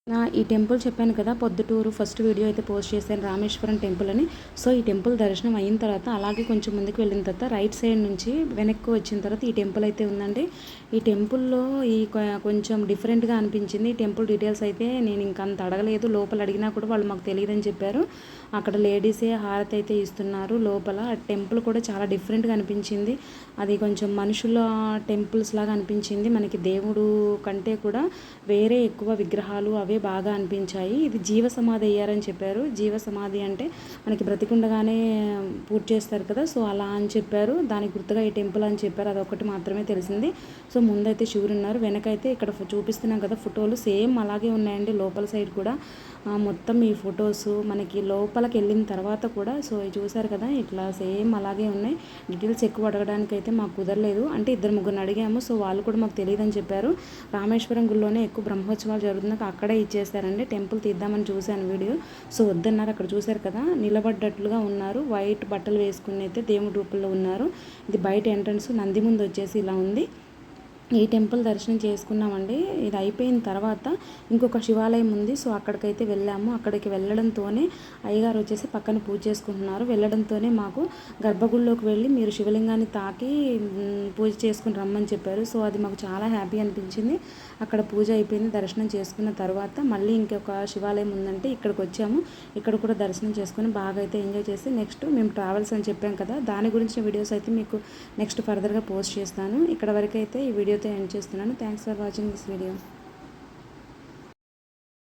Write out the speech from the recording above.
ఈ టెంపుల్ చెప్పాను కదా, పొద్దుటూరు ఫస్ట్ వీడియో అయితే పోస్ట్ చేశాను రామేశ్వరం టెంపుల్ అని. సో ఈ టెంపుల్ దర్శనం అయిన తర్వాత అలాగే కొంచెం ముందుకు వెళ్ళిన తర్వాత రైట్ సైడ్ నుంచి వెనక్కి వచ్చిన తర్వాత ఈ టెంపుల్ అయితే ఉందండి. ఈ టెంపుల్లో కొంచెం డిఫరెంట్గా అనిపించింది. ఈ టెంపుల్ డీటెయిల్స్ అయితే నేను ఇంకా అంత అడగలేదు. లోపల అడిగినా కూడా వాళ్ళు మాకు తెలియదని చెప్పారు. అక్కడ లేడీసే హారతి అయితే ఇస్తున్నారు. లోపల టెంపుల్ కూడా చాలా డిఫరెంట్గా అనిపించింది. అది కొంచెం మనుషుల టెంపుల్స్ లాగా అనిపించింది. మనకి దేవుడు కంటే కూడా వేరే ఎక్కువ విగ్రహాలు అవే బాగా అనిపించాయి. ఇది జీవ సమాధి అయ్యారని చెప్పారు. జీవ సమాధి అంటే మనకి బ్రతికుండగానే పూజ చేస్తారు కదా, సో అలా అని చెప్పారు. దానికి గుర్తుగా ఈ టెంపుల్ అని చెప్పారు. అదొకటి మాత్రమే తెలిసింది. సో ముందైతే శివుడు ఉన్నారు, వెనకైతే ఇక్కడ చూపిస్తున్నాం కదా ఫోటోలు సేమ్ అలాగే ఉన్నాయండి. లోపల సైడ్ కూడా మొత్తం ఈ ఫొటోస్ మనకి లోపలికి వెళ్ళిన తర్వాత కూడా సో చూసారు కదా, ఇట్లా సేమ్ అలాగే ఉన్నాయి. డీటెయిల్స్ ఎక్కువ అడగడానికి అయితే మాకు కుదరలేదు. అంటే 2-3 అడిగాము. సో వాళ్ళు కూడా మాకు తెలియదని చెప్పారు. రామేశ్వరం గుడిలోనే ఎక్కువ బ్రహ్మోత్సవాలు జరుగుతున్నాక అక్కడే ఇచ్చేసారండి. టెంపుల్ తీద్దామని చూశాను వీడియో, సో వద్దన్నారు. అక్కడ చూశారు కదా నిలబడ్డట్లుగా ఉన్నారు. వైట్ బట్టలు వేసుకుని అయితే దేవుడి రూపంలో ఉన్నారు. ఇది బయట ఎంట్రన్స్, నంది ముందు వచ్చేసి ఇలా ఉంది. ఈ టెంపుల్ దర్శనం చేసుకున్నామండి. ఇది అయిపోయిన తర్వాత ఇంకొక శివాలయం ఉంది. సో అక్కడికైతే వెళ్ళాము. అక్కడికి వెళ్ళడంతోనే అయ్యగారు వచ్చేసి పక్కన పూజ చేసుకుంటున్నారు. వెళ్ళడంతోనే మాకు గర్భగుడిలోకి వెళ్ళి మీరు శివలింగాన్ని తాకి పూజ చేసుకుని రమ్మని చెప్పారు. సో అది మాకు చాలా హ్యాపీ అనిపించింది. అక్కడ పూజ అయిపోయింది. దర్శనం చేసుకున్న తర్వాత మళ్ళీ ఇంకొక శివాలయం ఉందంటే ఇక్కడికి వచ్చాము. ఇక్కడ కూడా దర్శనం చేసుకుని బాగా అయితే ఎంజాయ్ చేసి నెక్స్ట్ మేము ట్రావెల్స్ అని చెప్పాం కదా, దాని గురించిన వీడియోస్ అయితే మీకు నెక్స్ట్ ఫర్దర్గా పోస్ట్ చేస్తాను. ఇక్కడ వరకు అయితే ఈ వీడియోతో ఎండ్ చేస్తున్నాను. Thanks for watching this video.